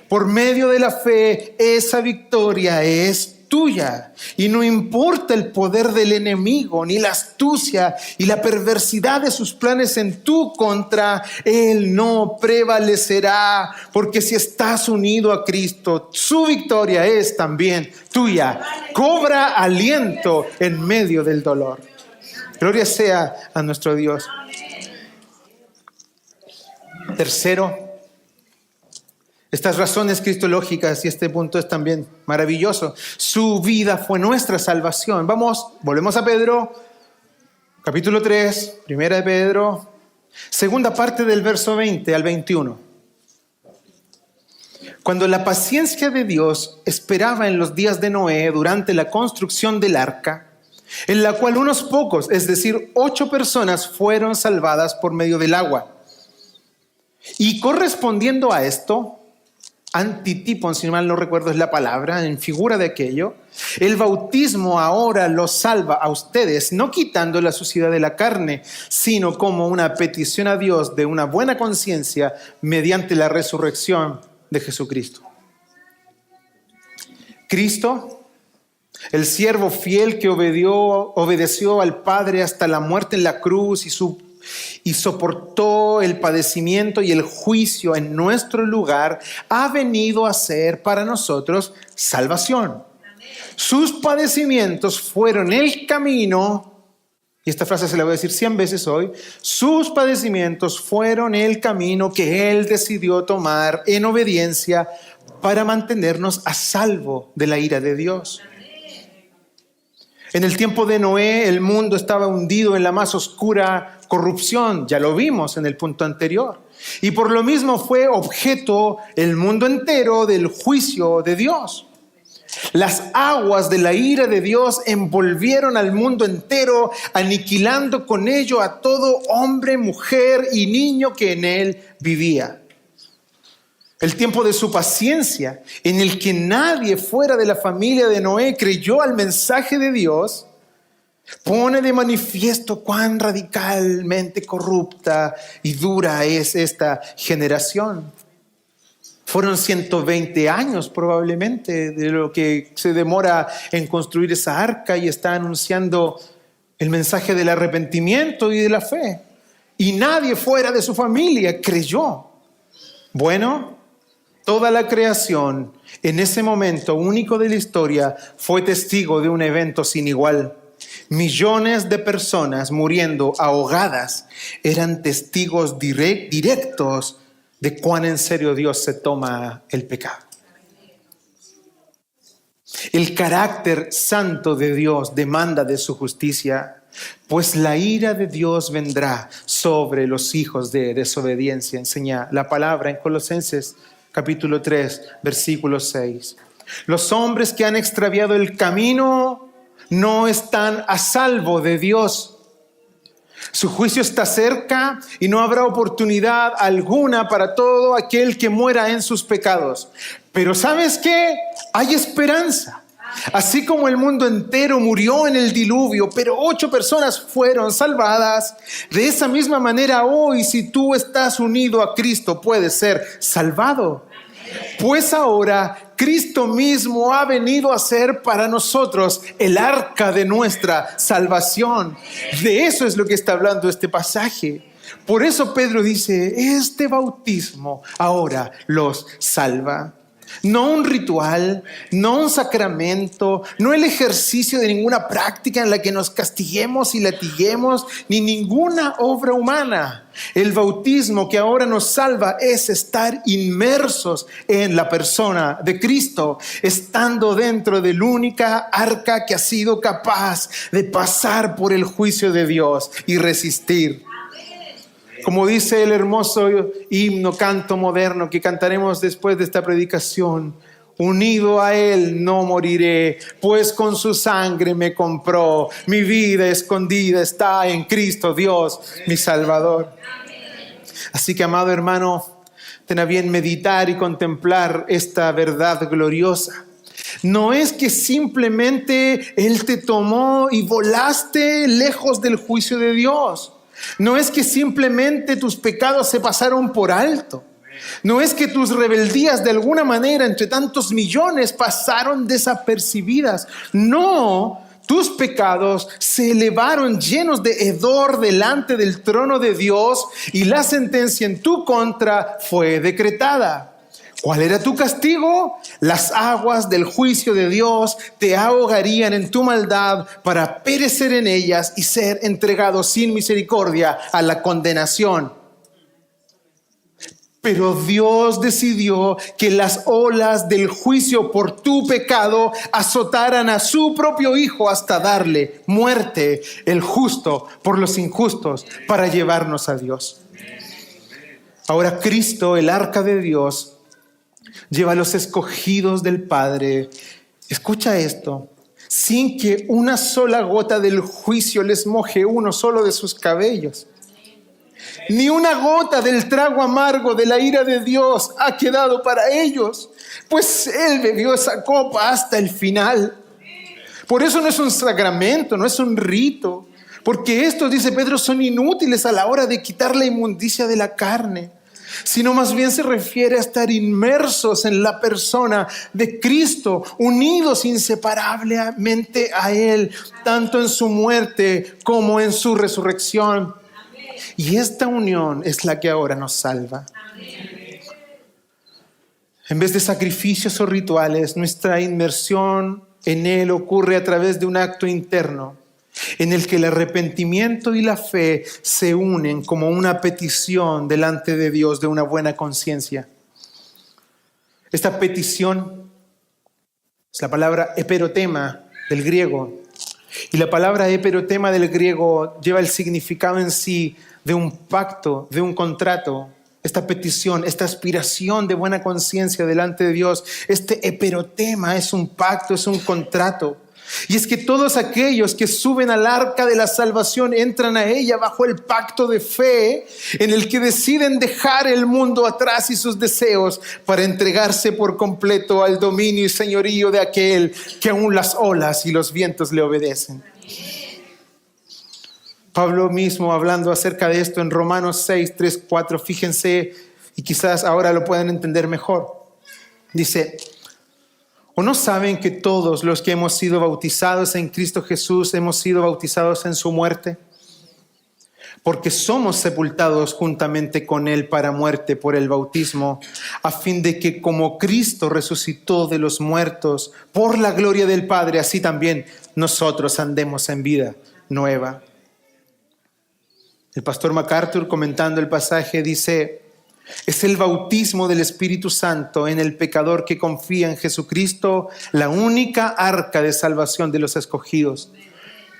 Por medio de la fe, esa victoria es tuya. Y no importa el poder del enemigo, ni la astucia y la perversidad de sus planes en tu contra, Él no prevalecerá. Porque si estás unido a Cristo, su victoria es también tuya. Cobra aliento en medio del dolor. Gloria sea a nuestro Dios. Tercero, estas razones cristológicas, y este punto es también maravilloso. Su vida fue nuestra salvación. Volvemos a Pedro, capítulo 3, primera de Pedro, segunda parte del verso 20 al 21. Cuando la paciencia de Dios esperaba en los días de Noé durante la construcción del arca, en la cual unos pocos, es decir, 8 personas fueron salvadas por medio del agua. Y correspondiendo a esto, antitipon, si mal no recuerdo es la palabra, en figura de aquello, el bautismo ahora los salva a ustedes, no quitando la suciedad de la carne, sino como una petición a Dios de una buena conciencia mediante la resurrección de Jesucristo. Cristo, el siervo fiel que obedeció al Padre hasta la muerte en la cruz y soportó el padecimiento y el juicio en nuestro lugar, ha venido a ser para nosotros salvación. Sus padecimientos fueron el camino, y esta frase se la voy a decir 100 veces hoy, sus padecimientos fueron el camino que Él decidió tomar en obediencia para mantenernos a salvo de la ira de Dios. En el tiempo de Noé, el mundo estaba hundido en la más oscura corrupción, ya lo vimos en el punto anterior. Y por lo mismo fue objeto el mundo entero del juicio de Dios. Las aguas de la ira de Dios envolvieron al mundo entero, aniquilando con ello a todo hombre, mujer y niño que en él vivía. El tiempo de su paciencia, en el que nadie fuera de la familia de Noé creyó al mensaje de Dios, pone de manifiesto cuán radicalmente corrupta y dura es esta generación. Fueron 120 años probablemente de lo que se demora en construir esa arca, y está anunciando el mensaje del arrepentimiento y de la fe. Y nadie fuera de su familia creyó. Bueno, toda la creación en ese momento único de la historia fue testigo de un evento sin igual. Millones de personas muriendo ahogadas eran testigos directos de cuán en serio Dios se toma el pecado. El carácter santo de Dios demanda de su justicia, pues la ira de Dios vendrá sobre los hijos de desobediencia. Enseña la palabra en Colosenses capítulo 3, versículo 6. Los hombres que han extraviado el camino no están a salvo de Dios. Su juicio está cerca y no habrá oportunidad alguna para todo aquel que muera en sus pecados. Pero ¿sabes qué? Hay esperanza. Así como el mundo entero murió en el diluvio, pero 8 personas fueron salvadas, de esa misma manera hoy, si tú estás unido a Cristo, puedes ser salvado. Pues ahora Cristo mismo ha venido a ser para nosotros el arca de nuestra salvación. De eso es lo que está hablando este pasaje. Por eso Pedro dice, este bautismo ahora los salva. No un ritual, no un sacramento, no el ejercicio de ninguna práctica en la que nos castiguemos y latiguemos, ni ninguna obra humana. El bautismo que ahora nos salva es estar inmersos en la persona de Cristo, estando dentro de la única arca que ha sido capaz de pasar por el juicio de Dios y resistir. Como dice el hermoso himno, canto moderno que cantaremos después de esta predicación, unido a Él no moriré, pues con su sangre me compró. Mi vida escondida está en Cristo Dios, mi Salvador. Así que, amado hermano, ten a bien meditar y contemplar esta verdad gloriosa. No es que simplemente Él te tomó y volaste lejos del juicio de Dios. No es que simplemente tus pecados se pasaron por alto. No es que tus rebeldías de alguna manera entre tantos millones pasaron desapercibidas. No, tus pecados se elevaron llenos de hedor delante del trono de Dios y la sentencia en tu contra fue decretada. ¿Cuál era tu castigo? Las aguas del juicio de Dios te ahogarían en tu maldad para perecer en ellas y ser entregado sin misericordia a la condenación. Pero Dios decidió que las olas del juicio por tu pecado azotaran a su propio Hijo hasta darle muerte, el justo por los injustos, para llevarnos a Dios. Ahora Cristo, el arca de Dios, lleva a los escogidos del Padre, escucha esto, sin que una sola gota del juicio les moje uno solo de sus cabellos. Ni una gota del trago amargo de la ira de Dios ha quedado para ellos, pues Él bebió esa copa hasta el final. Por eso no es un sacramento, no es un rito, porque estos, dice Pedro, son inútiles a la hora de quitar la inmundicia de la carne, sino más bien se refiere a estar inmersos en la persona de Cristo, unidos inseparablemente a Él, tanto en su muerte como en su resurrección. Y esta unión es la que ahora nos salva. En vez de sacrificios o rituales, nuestra inmersión en Él ocurre a través de un acto interno, en el que el arrepentimiento y la fe se unen como una petición delante de Dios de una buena conciencia. Esta petición es la palabra eperotema del griego. Y la palabra eperotema del griego lleva el significado en sí de un pacto, de un contrato. Esta petición, esta aspiración de buena conciencia delante de Dios, este eperotema es un pacto, es un contrato. Y es que todos aquellos que suben al arca de la salvación entran a ella bajo el pacto de fe en el que deciden dejar el mundo atrás y sus deseos para entregarse por completo al dominio y señorío de aquel que aún las olas y los vientos le obedecen. Pablo mismo hablando acerca de esto en Romanos 6, 3, 4, fíjense y quizás ahora lo puedan entender mejor. Dice: ¿o no saben que todos los que hemos sido bautizados en Cristo Jesús hemos sido bautizados en su muerte? Porque somos sepultados juntamente con Él para muerte por el bautismo, a fin de que como Cristo resucitó de los muertos por la gloria del Padre, así también nosotros andemos en vida nueva. El pastor MacArthur, comentando el pasaje, dice: es el bautismo del Espíritu Santo en el pecador que confía en Jesucristo, la única arca de salvación de los escogidos,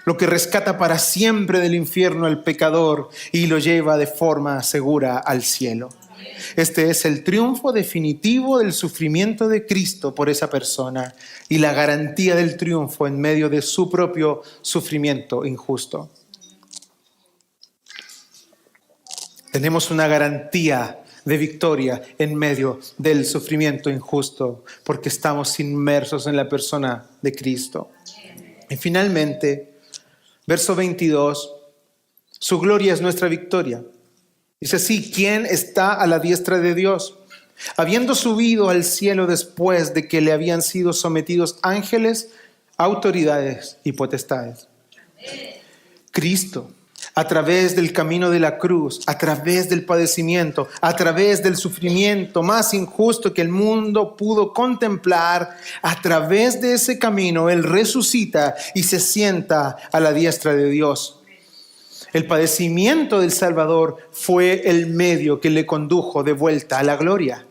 lo que rescata para siempre del infierno al pecador y lo lleva de forma segura al cielo. Este es el triunfo definitivo del sufrimiento de Cristo por esa persona y la garantía del triunfo en medio de su propio sufrimiento injusto. Tenemos una garantía de victoria en medio del sufrimiento injusto, porque estamos inmersos en la persona de Cristo. Y finalmente, verso 22, su gloria es nuestra victoria. Dice así: ¿quién está a la diestra de Dios? Habiendo subido al cielo después de que le habían sido sometidos ángeles, autoridades y potestades. Cristo, a través del camino de la cruz, a través del padecimiento, a través del sufrimiento más injusto que el mundo pudo contemplar, a través de ese camino Él resucita y se sienta a la diestra de Dios. El padecimiento del Salvador fue el medio que le condujo de vuelta a la gloria.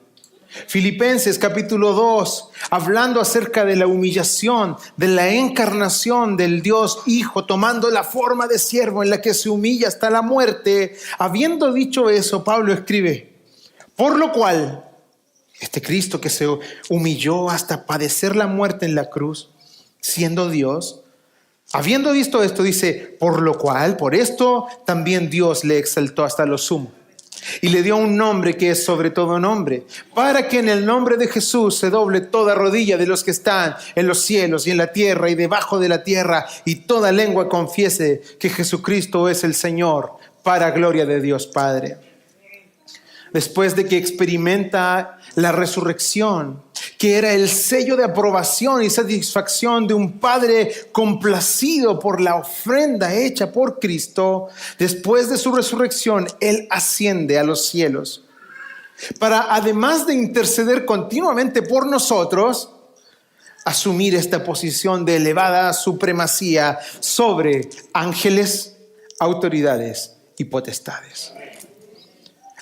Filipenses capítulo 2, hablando acerca de la humillación, de la encarnación del Dios Hijo, tomando la forma de siervo en la que se humilla hasta la muerte. Habiendo dicho eso, Pablo escribe: por lo cual, este Cristo que se humilló hasta padecer la muerte en la cruz, siendo Dios, habiendo visto esto, dice: por lo cual, por esto también Dios le exaltó hasta lo sumo y le dio un nombre que es sobre todo nombre, para que en el nombre de Jesús se doble toda rodilla de los que están en los cielos y en la tierra y debajo de la tierra, y toda lengua confiese que Jesucristo es el Señor, para gloria de Dios Padre. Después de que experimenta la resurrección, que era el sello de aprobación y satisfacción de un Padre complacido por la ofrenda hecha por Cristo, después de su resurrección, Él asciende a los cielos para, además de interceder continuamente por nosotros, asumir esta posición de elevada supremacía sobre ángeles, autoridades y potestades.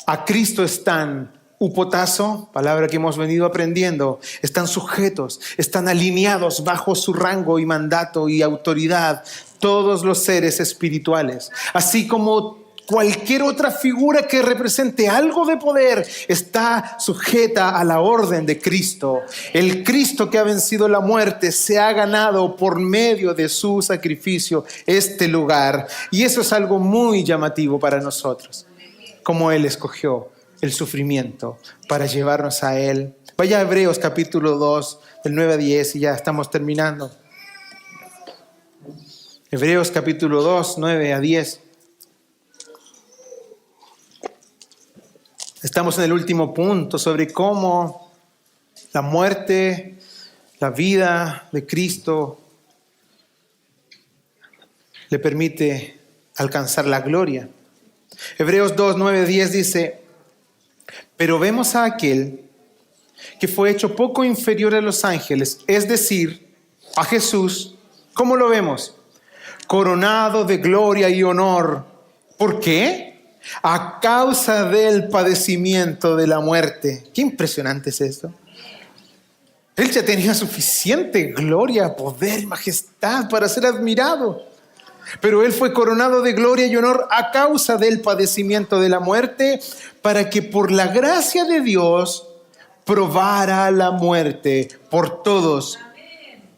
A Cristo están upotazo, palabra que hemos venido aprendiendo, están sujetos, están alineados bajo su rango y mandato y autoridad todos los seres espirituales, así como cualquier otra figura que represente algo de poder está sujeta a la orden de Cristo. El Cristo que ha vencido la muerte se ha ganado por medio de su sacrificio este lugar, y eso es algo muy llamativo para nosotros. Como Él escogió el sufrimiento para llevarnos a Él. Vaya a Hebreos capítulo 2, del 9 a 10, y ya estamos terminando. Hebreos capítulo 2, 9 a 10. Estamos en el último punto sobre cómo la muerte, la vida de Cristo le permite alcanzar la gloria. Hebreos 2, 9, 10 dice: pero vemos a aquel que fue hecho poco inferior a los ángeles, es decir, a Jesús. ¿Cómo lo vemos? Coronado de gloria y honor. ¿Por qué? A causa del padecimiento de la muerte. Qué impresionante es esto. Él ya tenía suficiente gloria, poder, majestad para ser admirado. Pero Él fue coronado de gloria y honor a causa del padecimiento de la muerte, para que por la gracia de Dios probara la muerte por todos.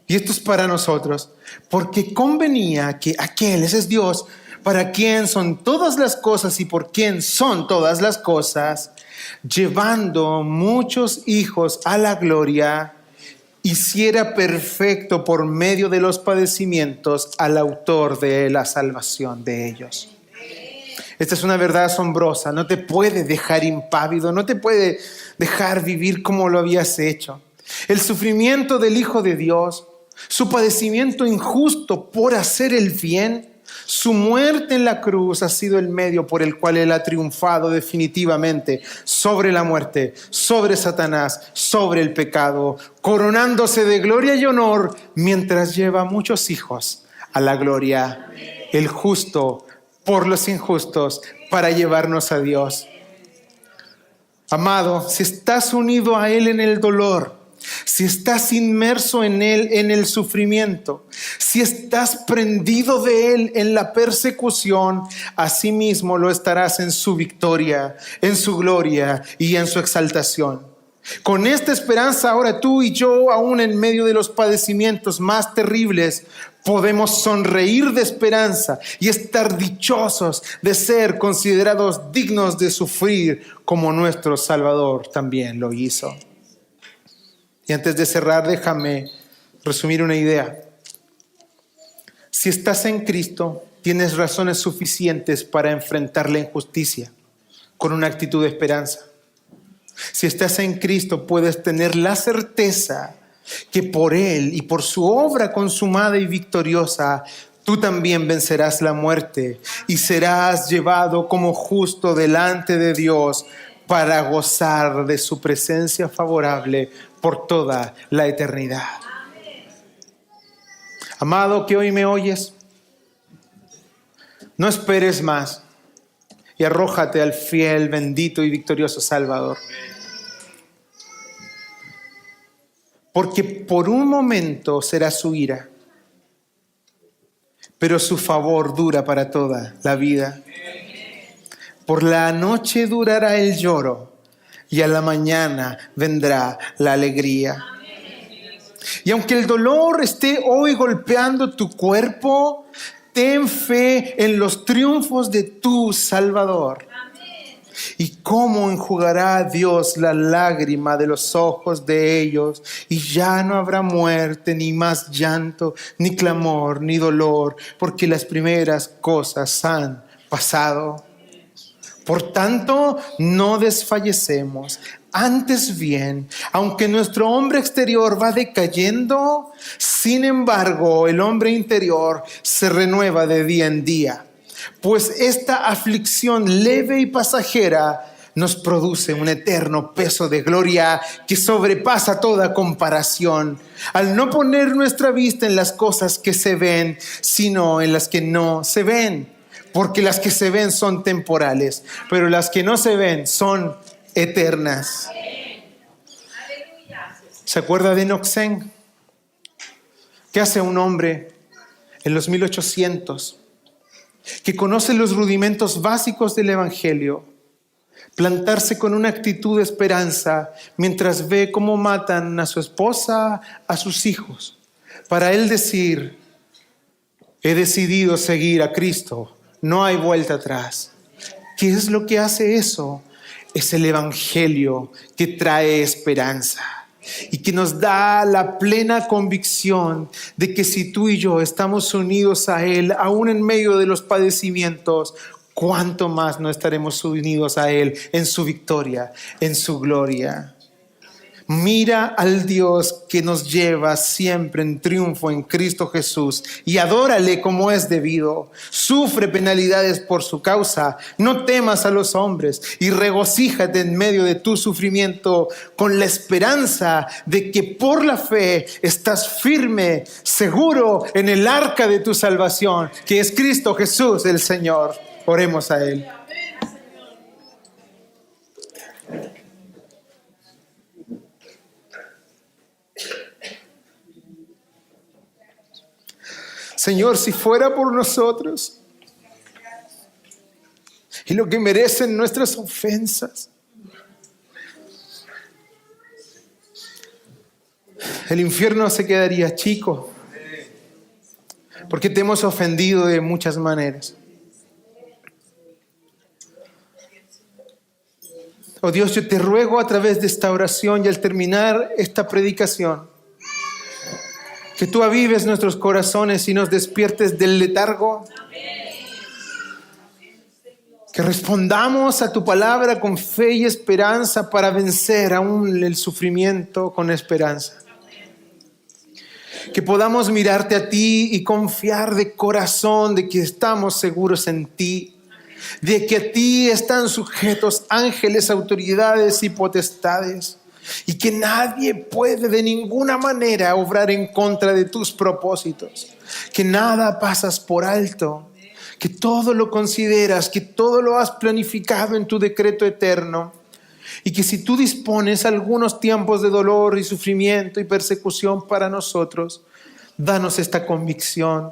Y esto es para nosotros, porque convenía que aquel, ese es Dios, para quien son todas las cosas y por quien son todas las cosas, llevando muchos hijos a la gloria, hiciera perfecto por medio de los padecimientos al autor de la salvación de ellos. Esta es una verdad asombrosa, no te puede dejar impávido, no te puede dejar vivir como lo habías hecho. El sufrimiento del Hijo de Dios, su padecimiento injusto por hacer el bien, su muerte en la cruz ha sido el medio por el cual Él ha triunfado definitivamente sobre la muerte, sobre Satanás, sobre el pecado, coronándose de gloria y honor mientras lleva muchos hijos a la gloria. El justo por los injustos para llevarnos a Dios. Amado, si estás unido a Él en el dolor, si estás inmerso en Él en el sufrimiento, si estás prendido de Él en la persecución, asimismo lo estarás en su victoria, en su gloria y en su exaltación. Con esta esperanza ahora tú y yo, aún en medio de los padecimientos más terribles, podemos sonreír de esperanza y estar dichosos de ser considerados dignos de sufrir como nuestro Salvador también lo hizo. Y antes de cerrar, déjame resumir una idea. Si estás en Cristo, tienes razones suficientes para enfrentar la injusticia con una actitud de esperanza. Si estás en Cristo, puedes tener la certeza que por Él y por su obra consumada y victoriosa, tú también vencerás la muerte y serás llevado como justo delante de Dios para gozar de su presencia favorable por toda la eternidad. Amado que hoy me oyes, no esperes más y arrójate al fiel, bendito y victorioso Salvador. Porque por un momento será su ira, pero su favor dura para toda la vida. Por la noche durará el lloro y a la mañana vendrá la alegría. Y aunque el dolor esté hoy golpeando tu cuerpo, ten fe en los triunfos de tu Salvador. Y cómo enjugará Dios la lágrima de los ojos de ellos, y ya no habrá muerte, ni más llanto, ni clamor, ni dolor, porque las primeras cosas han pasado. Por tanto, no desfallecemos. Antes bien, aunque nuestro hombre exterior va decayendo, sin embargo, el hombre interior se renueva de día en día. Pues esta aflicción leve y pasajera nos produce un eterno peso de gloria que sobrepasa toda comparación, al no poner nuestra vista en las cosas que se ven, sino en las que no se ven. Porque las que se ven son temporales, pero las que no se ven son eternas. ¿Se acuerda de Enoch? ¿Qué hace un hombre en los 1800? Que conoce los rudimentos básicos del Evangelio, plantarse con una actitud de esperanza mientras ve cómo matan a su esposa, a sus hijos, para él decir: he decidido seguir a Cristo, no hay vuelta atrás. ¿Qué es lo que hace eso? Es el Evangelio que trae esperanza y que nos da la plena convicción de que si tú y yo estamos unidos a Él, aún en medio de los padecimientos, cuánto más no estaremos unidos a Él en su victoria, en su gloria. Mira al Dios que nos lleva siempre en triunfo en Cristo Jesús y adórale como es debido. Sufre penalidades por su causa. No temas a los hombres y regocíjate en medio de tu sufrimiento con la esperanza de que por la fe estás firme, seguro en el arca de tu salvación, que es Cristo Jesús el Señor. Oremos a Él. Señor, si fuera por nosotros y lo que merecen nuestras ofensas, el infierno se quedaría chico, porque te hemos ofendido de muchas maneras. Oh Dios, yo te ruego a través de esta oración y al terminar esta predicación, que tú avives nuestros corazones y nos despiertes del letargo. Que respondamos a tu palabra con fe y esperanza para vencer aún el sufrimiento con esperanza. Que podamos mirarte a ti y confiar de corazón de que estamos seguros en ti. De que a ti están sujetos ángeles, autoridades y potestades. Y que nadie puede de ninguna manera obrar en contra de tus propósitos. Que nada pasas por alto. Que todo lo consideras, que todo lo has planificado en tu decreto eterno. Y que si tú dispones algunos tiempos de dolor y sufrimiento y persecución para nosotros, danos esta convicción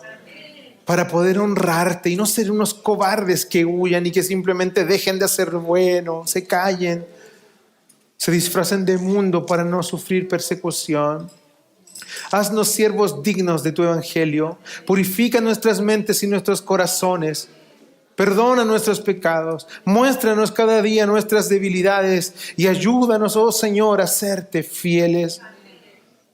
para poder honrarte y no ser unos cobardes que huyan y que simplemente dejen de hacer bueno, se callen. se disfracen de mundo para no sufrir persecución. Haznos siervos dignos de tu evangelio. Purifica nuestras mentes y nuestros corazones. Perdona nuestros pecados. Muéstranos cada día nuestras debilidades y ayúdanos, oh Señor, a serte fieles.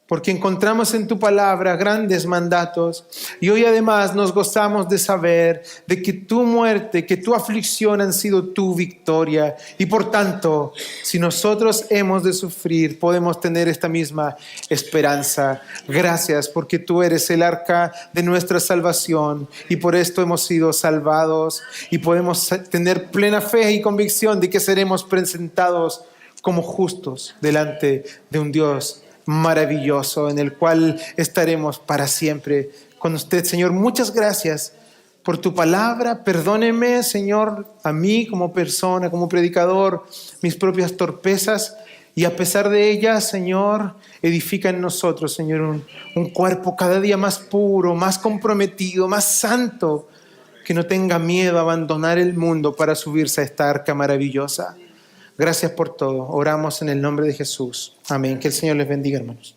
Porque encontramos en tu palabra grandes mandatos y hoy además nos gozamos de saber de que tu muerte, que tu aflicción han sido tu victoria. Y por tanto, si nosotros hemos de sufrir, podemos tener esta misma esperanza. Gracias porque tú eres el arca de nuestra salvación y por esto hemos sido salvados y podemos tener plena fe y convicción de que seremos presentados como justos delante de un Dios maravilloso en el cual estaremos para siempre con usted. Señor, muchas gracias por tu palabra. Perdóneme, Señor, a mí como persona, como predicador, mis propias torpezas, y a pesar de ellas, Señor, edifica en nosotros, Señor, un cuerpo cada día más puro, más comprometido, más santo, que no tenga miedo a abandonar el mundo para subirse a esta arca maravillosa. Gracias por todo. Oramos en el nombre de Jesús. Amén. Que el Señor les bendiga, hermanos.